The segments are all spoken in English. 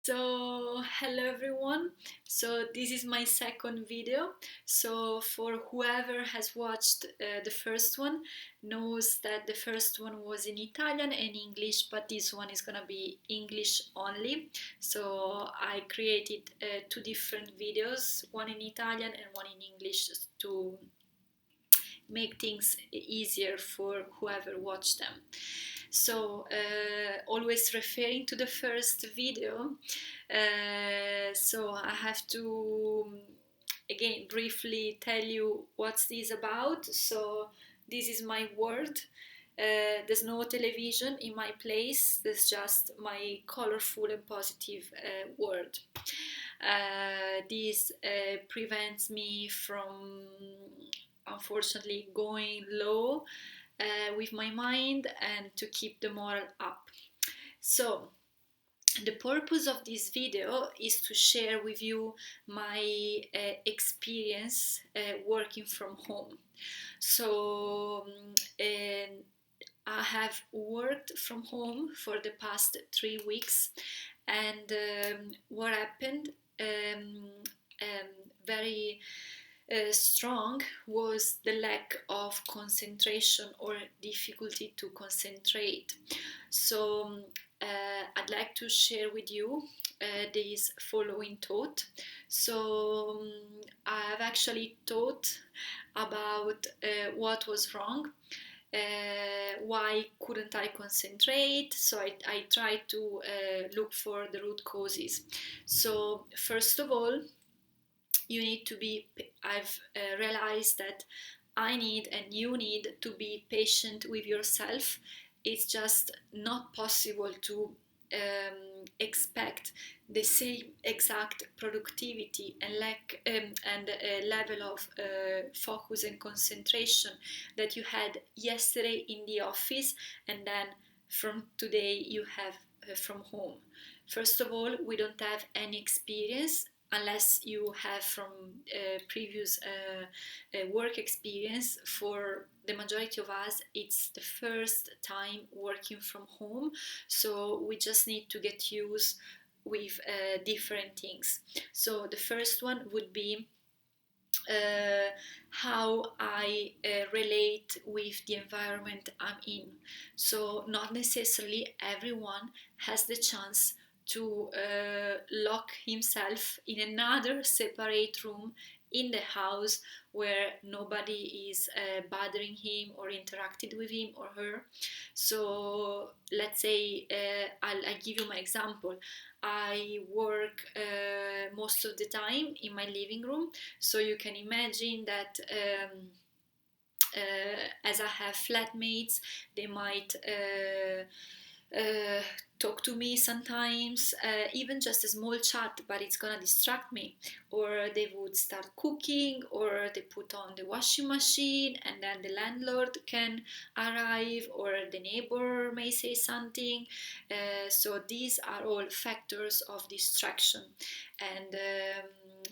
So, hello everyone. So, this is my second video. So, for whoever has watched the first one, knows that the first one was in Italian and English, but this one is gonna be English only. So, I created two different videos, one in Italian and one in English, to make things easier for whoever watched them. So, always referring to the first video, so I have to again briefly tell you what's this about. So, this is my world. There's no television in my place, there's just my colorful and positive world. This prevents me from, unfortunately, going low with my mind and to keep the moral up. So, the purpose of this video is to share with you my experience working from home. So, I have worked from home for the past 3 weeks, and what happened very strong was the lack of concentration or difficulty to concentrate. So I'd like to share with you this following thought. So I've actually thought about what was wrong. Why couldn't I concentrate? So I tried to look for the root causes. So first of all, you need to be, I've realized that I need and you need to be patient with yourself. It's just not possible to expect the same exact productivity and level of focus and concentration that you had yesterday in the office, and then from today you have from home. First of all, we don't have any experience unless you have from previous work experience. For the majority of us, it's the first time working from home, so we just need to get used with different things. So the first one would be how I relate with the environment I'm in. So, not necessarily everyone has the chance to lock himself in another separate room in the house where nobody is bothering him or interacted with him or her. So let's say I'll give you my example. I work most of the time in my living room, so you can imagine that as I have flatmates, they might uh, talk to me sometimes, even just a small chat, but it's gonna distract me. Or they would start cooking, or they put on the washing machine, and then the landlord can arrive, or the neighbor may say something. So these are all factors of distraction. And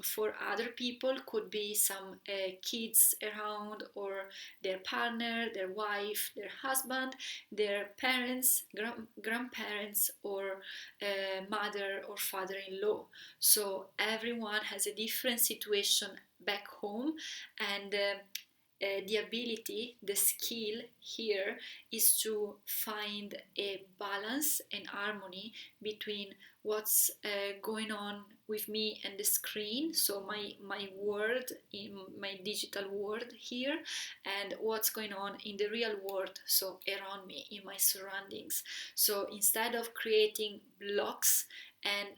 for other people, could be some kids around, or their partner, their wife, their husband, their parents, grandparents, or mother or father-in-law. So everyone has a different situation back home, and the ability, the skill here is to find a balance and harmony between what's going on with me and the screen, so my world, in my digital world here, and what's going on in the real world, so around me, in my surroundings. So instead of creating blocks and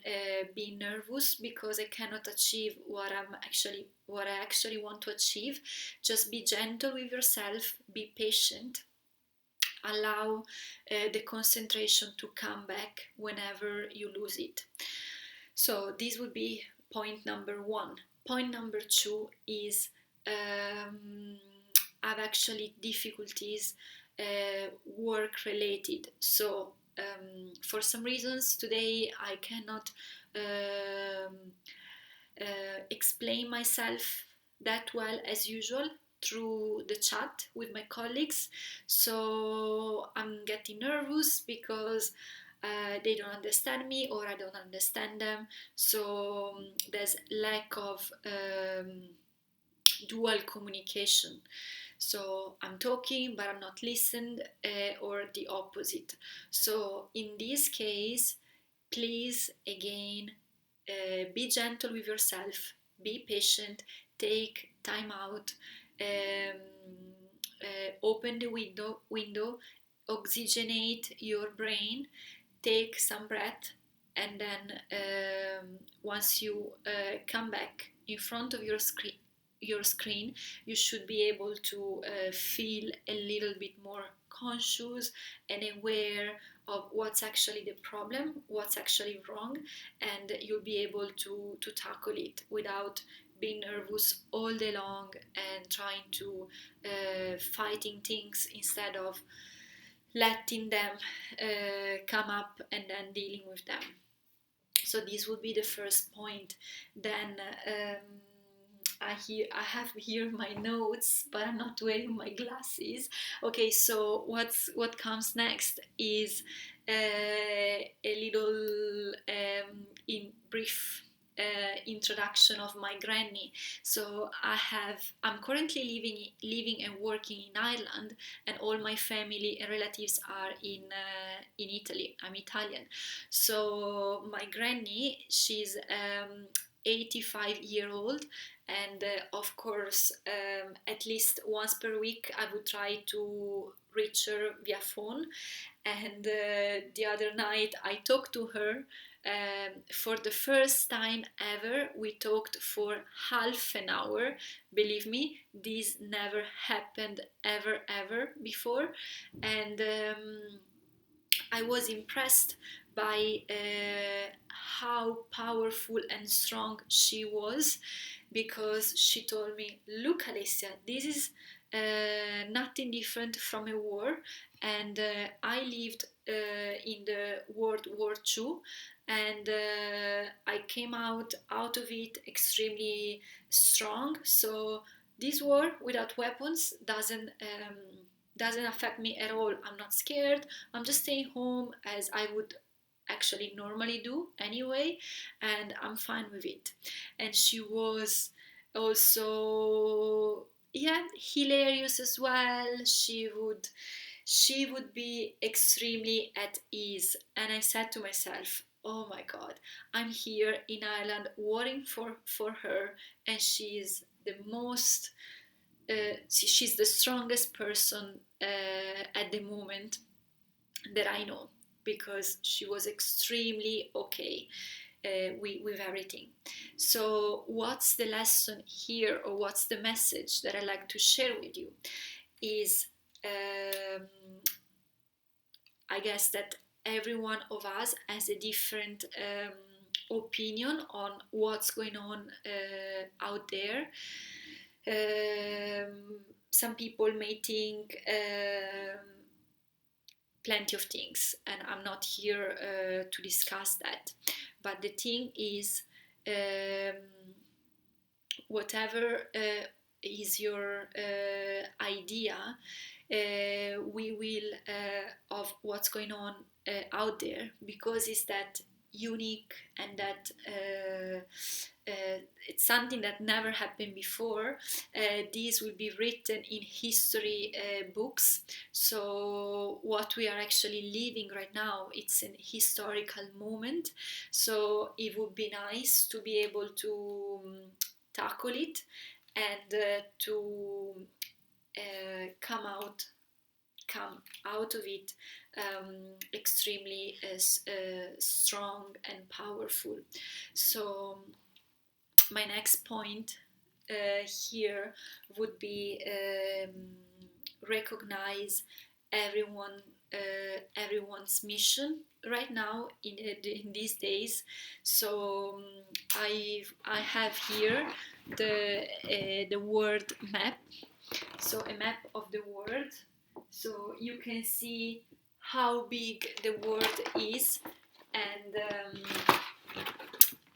being nervous because I cannot achieve what I actually want to achieve, just be gentle with yourself, be patient, allow the concentration to come back whenever you lose it. So this would be point number one. Point number two is I've actually difficulties work related. So for some reasons today I cannot explain myself that well as usual through the chat with my colleagues. So I'm getting nervous because they don't understand me or I don't understand them. So there's lack of dual communication. So I'm talking but I'm not listened, or the opposite. So in this case, please again, be gentle with yourself, be patient, take time out, um, open the window, oxygenate your brain, take some breath, and then once you come back in front of your screen, you should be able to feel a little bit more conscious and aware of what's actually the problem, what's actually wrong, and you'll be able to tackle it without being nervous all day long and trying to fighting things instead of letting them come up and then dealing with them. So this would be the first point. Then I have here my notes, but I'm not wearing my glasses. Okay, so what comes next is a little in brief introduction of my granny. So I'm currently living and working in Ireland, and all my family and relatives are in Italy. I'm Italian. So my granny, she's 85-year-old, and of course, at least once per week, I would try to reach her via phone. And the other night, I talked to her. For the first time ever, we talked for half an hour. Believe me, this never happened ever before, and I was impressed by how powerful and strong she was, because she told me, "Look, Alessia, this is nothing different from a war, and I lived in the World War II, and I came out of it extremely strong. So this war without weapons doesn't affect me at all. I'm not scared. I'm just staying home as I would actually normally do anyway, and I'm fine with it." And she was also, yeah, hilarious as well. She would be extremely at ease, and I said to myself, oh my god, I'm here in Ireland worrying for her, and she's the strongest person at the moment that I know, because she was extremely okay with everything. So, what's the lesson here, or what's the message that I like to share with you? Is I guess that every one of us has a different opinion on what's going on out there. Some people may think plenty of things, and I'm not here to discuss that. But the thing is, whatever is your idea, we will of what's going on out there, because it's that unique, and that it's something that never happened before. These will be written in history books. So what we are actually living right now, it's an historical moment. So it would be nice to be able to tackle it, and to come out of it extremely strong and powerful. So my next point here would be recognize everyone everyone's mission right now in these days. So I have here the world map, so a map of the world, so you can see how big the world is. And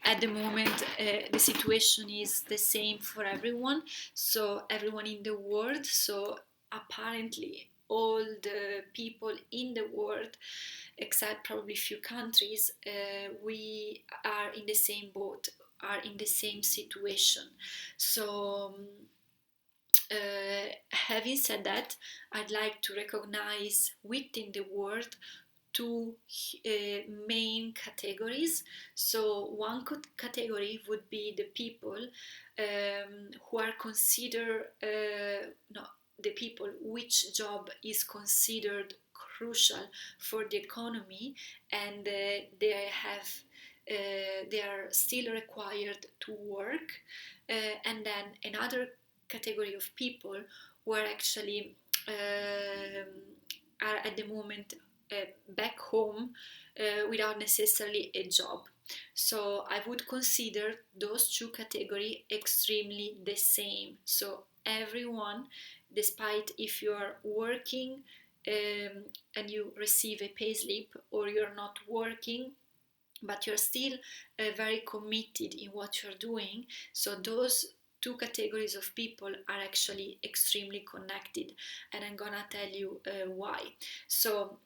at the moment the situation is the same for everyone, so everyone in the world. So apparently all the people in the world, except probably few countries, we are in the same boat, are in the same situation. So having said that, I'd like to recognize within the world two main categories. So one category would be the people who are considered no, the people which job is considered crucial for the economy, and they are still required to work, and then another category of people who are actually um, are at the moment back home without necessarily a job. So I would consider those two categories extremely the same. So everyone, despite if you are working and you receive a payslip, or you're not working but you're still very committed in what you're doing. So those two categories of people are actually extremely connected, and I'm gonna tell you why. So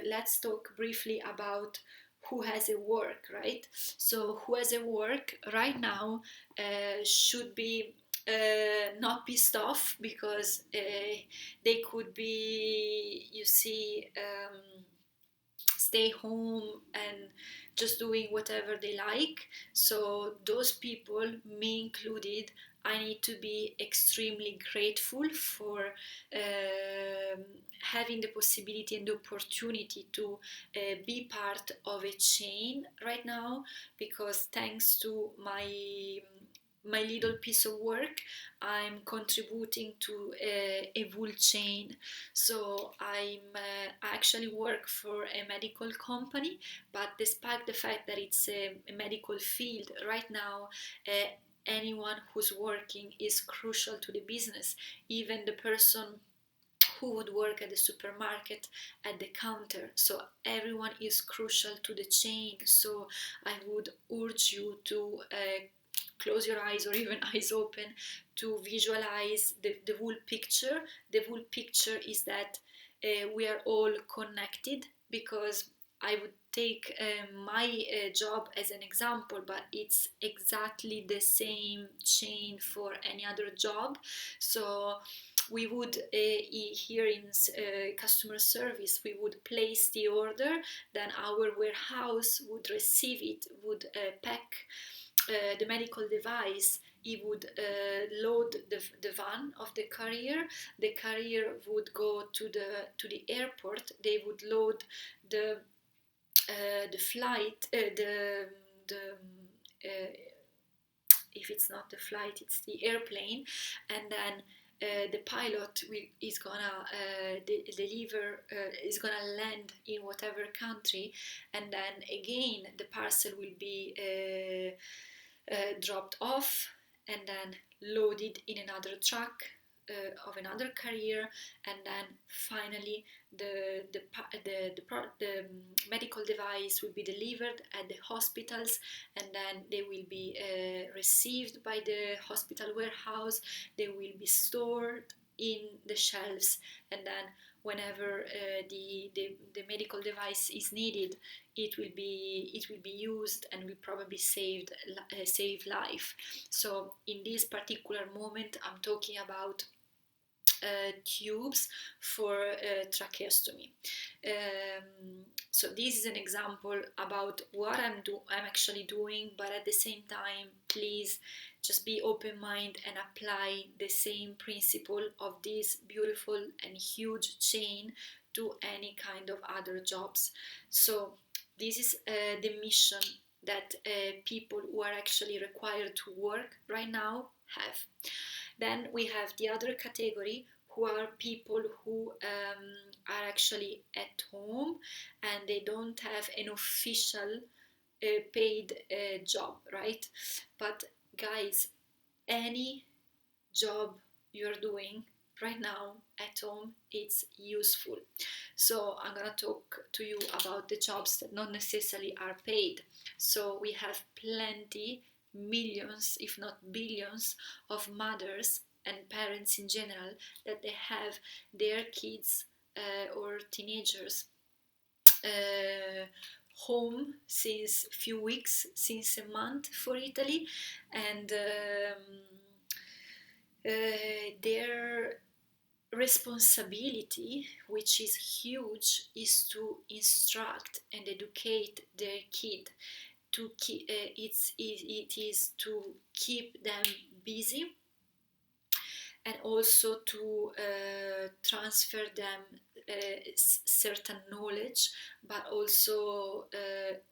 let's talk briefly about who has a work, right? So who has a work right now should be not pissed off, because they could be, you see, stay home and just doing whatever they like. So those people, me included, I need to be extremely grateful for having the possibility and the opportunity to be part of a chain right now, because thanks to my little piece of work, I'm contributing to a wool chain. So I actually work for a medical company, but despite the fact that it's a medical field right now, anyone who's working is crucial to the business. Even the person who would work at the supermarket at the counter. So everyone is crucial to the chain. So I would urge you to close your eyes, or even eyes open, to visualize the whole picture. The whole picture is that we are all connected, because I would take my job as an example, but it's exactly the same chain for any other job. So we would here in customer service, we would place the order, then our warehouse would receive it, would pack the medical device. He would load the van of the carrier. The carrier would go to the airport. They would load the flight, the if it's not the flight, it's the airplane, and then the pilot is gonna deliver, is gonna land in whatever country, and then again the parcel will be dropped off and then loaded in another truck of another carrier, and then finally the medical device will be delivered at the hospitals, and then they will be received by the hospital warehouse. They will be stored in the shelves, and then whenever the medical device is needed, it will be used and will probably save life. So in this particular moment, I'm talking about tubes for tracheostomy. So this is an example about what I'm actually doing, but at the same time, please just be open-minded and apply the same principle of this beautiful and huge chain to any kind of other jobs. So this is the mission that people who are actually required to work right now have. Then we have the other category, who are people who are actually at home and they don't have an official paid job, right? But guys, any job you're doing right now at home, it's useful. So I'm gonna talk to you about the jobs that not necessarily are paid. So we have plenty, millions if not billions of mothers and parents in general, that they have their kids or teenagers home since few weeks, since a month for Italy, and their responsibility, which is huge, is to instruct and educate their kid. To keep, it is to keep them busy, and also to transfer them certain knowledge, but also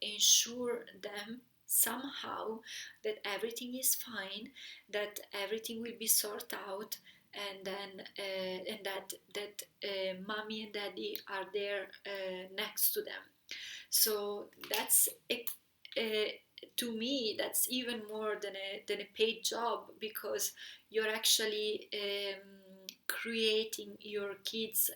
ensure them somehow that everything is fine, that everything will be sorted out, and then and that mommy and daddy are there next to them. So that's a, to me, that's even more than a paid job, because you're actually creating your kids'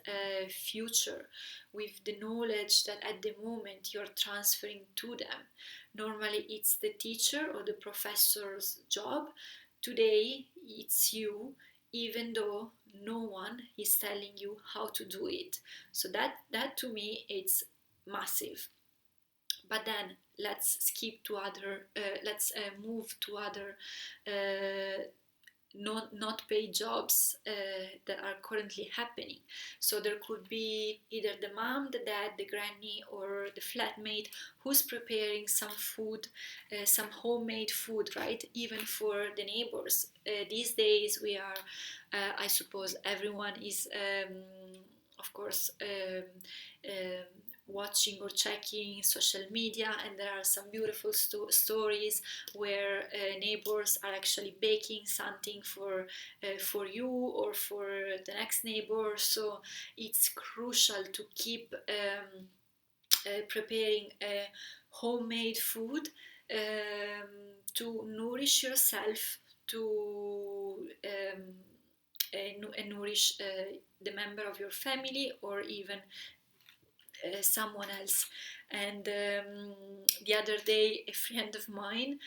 future with the knowledge that at the moment you're transferring to them. Normally, it's the teacher or the professor's job. Today, it's you, even though no one is telling you how to do it. So that to me, it's massive. But then let's skip to other let's move to other uh, not paid jobs that are currently happening. So there could be either the mom, the dad, the granny, or the flatmate who's preparing some food, some homemade food, right? Even for the neighbors. These days we are, I suppose everyone is, of course, watching or checking social media, and there are some beautiful stories where neighbors are actually baking something for you or for the next neighbor. So it's crucial to keep preparing homemade food, to nourish yourself, to nourish the member of your family, or even someone else. And the other day, a friend of mine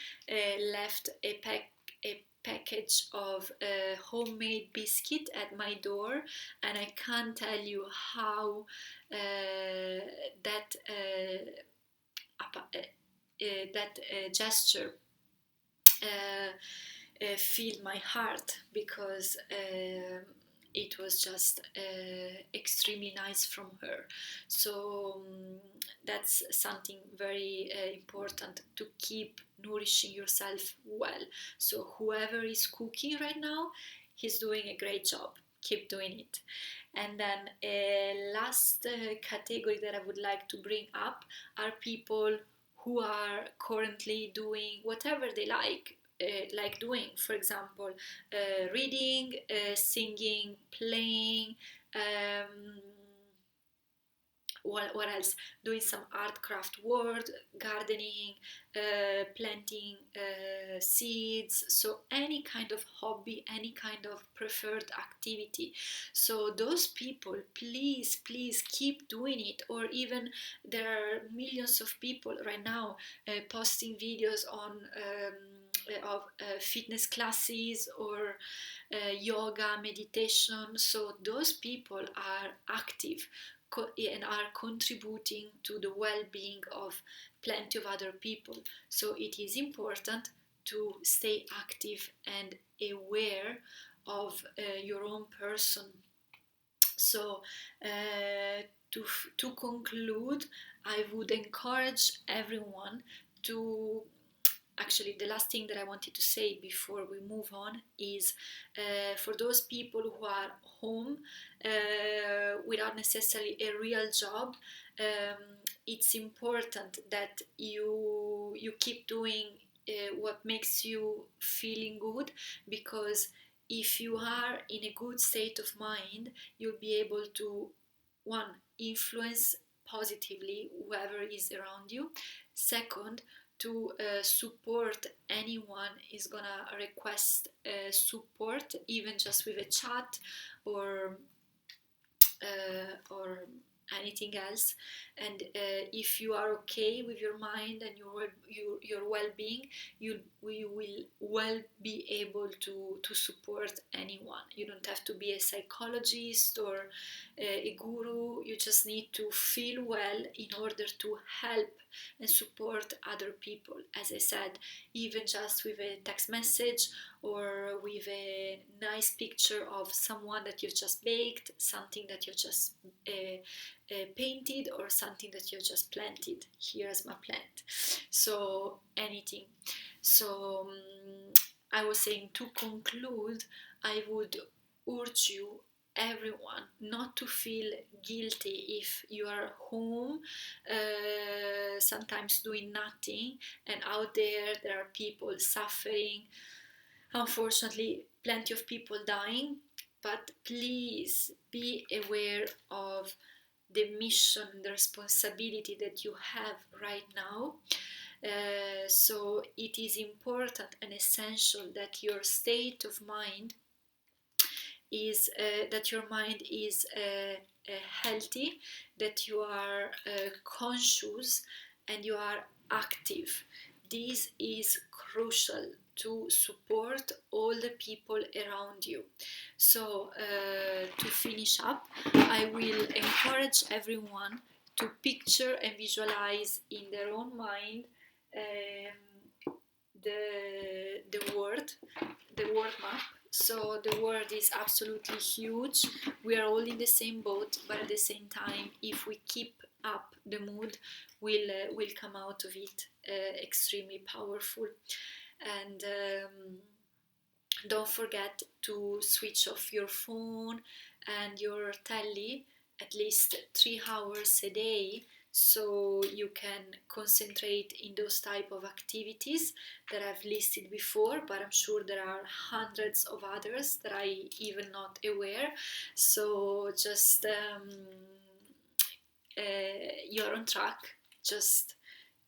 left a package of homemade biscuit at my door, and I can't tell you how that gesture filled my heart, because it was just extremely nice from her. So that's something very important, to keep nourishing yourself well. So whoever is cooking right now, he's doing a great job. Keep doing it. And then a last category that I would like to bring up are people who are currently doing whatever they like doing. For example, reading, singing, playing, um, what else? Doing some art craft work, gardening, planting seeds. So any kind of hobby, any kind of preferred activity. So those people, please keep doing it. Or even there are millions of people right now posting videos on of fitness classes or yoga, meditation. So those people are active and are contributing to the well-being of plenty of other people. So it is important to stay active and aware of your own person. So to conclude, I would encourage everyone to, actually, the last thing that I wanted to say before we move on is for those people who are home without necessarily a real job, it's important that you keep doing what makes you feeling good, because if you are in a good state of mind, you'll be able to, one, influence positively whoever is around you. Second, to support anyone is gonna request support, even just with a chat or anything else. And if you are okay with your mind and your well-being, you will well be able to support anyone. You don't have to be a psychologist or a guru. You just need to feel well in order to help and support other people, as I said, even just with a text message or with a nice picture of someone that you've just baked, something that you've just painted, or something that you've just planted. Here's my plant. So anything. So I was saying, to conclude, I would urge you, everyone, not to feel guilty if you are home, sometimes doing nothing, and out there are people suffering, unfortunately plenty of people dying. But please be aware of the mission, the responsibility that you have right now. So it is important and essential that your state of mind is that your mind is healthy, that you are conscious, and you are active. This is crucial to support all the people around you. So to finish up, I will encourage everyone to picture and visualize in their own mind the world map. So the world is absolutely huge. We are all in the same boat, but at the same time, if we keep up the mood, we'll come out of it extremely powerful. And don't forget to switch off your phone and your telly at least 3 hours a day, so you can concentrate in those type of activities that I've listed before, but I'm sure there are hundreds of others that I even not aware. So just you're on track. Just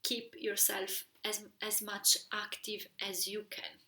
keep yourself as much active as you can.